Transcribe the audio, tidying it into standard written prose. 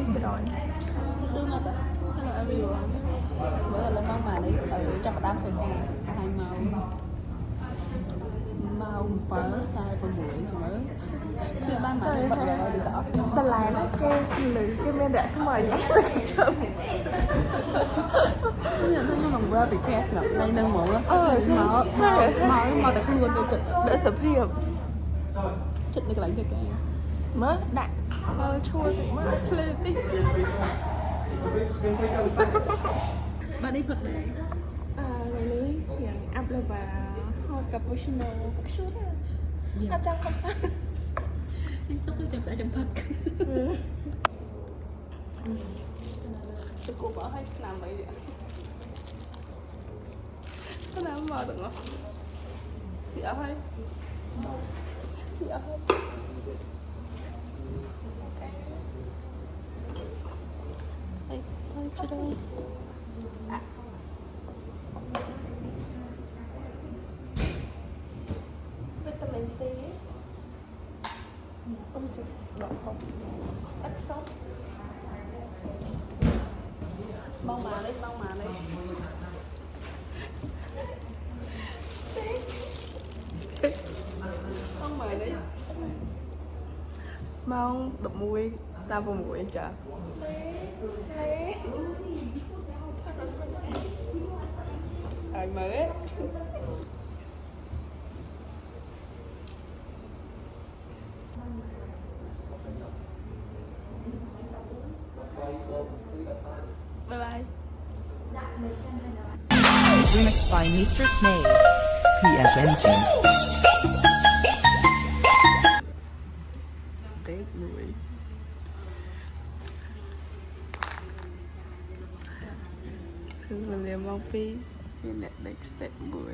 đi rồi. Hello everyone. Bữa là lên bóng mà đi từ trong đám thời gian hai mau mở sai con mũi mở cái ban mà Trời bật ơi. rồi thì rõ Ta lại nó cái lưỡi cái men đã không mời cái chấm. nhận thấy nó bằng qua bị cast ngập đây nâng mũ á mở tại không luôn được đỡ tập hiệp chụp được lại cho cái mất đại chua thì mất lên đi. bạn đi Phật này Ngày lưới yang áp là và hot cappuccino một chút à trong không sao xin tốt cái chăm sóc trong Phật cô bảo hay làm vậy vậy có làm mà được không xỉa hay hay chưa đây vitamin C không chịu đỏ không ít sốt mong mà đi mong mà đi mong đụng mùi sao vào mũi anh chả mới bye bye Remixed by Mr. Snake. PSNG. tép mũi mình liền mong phi nên next step mũi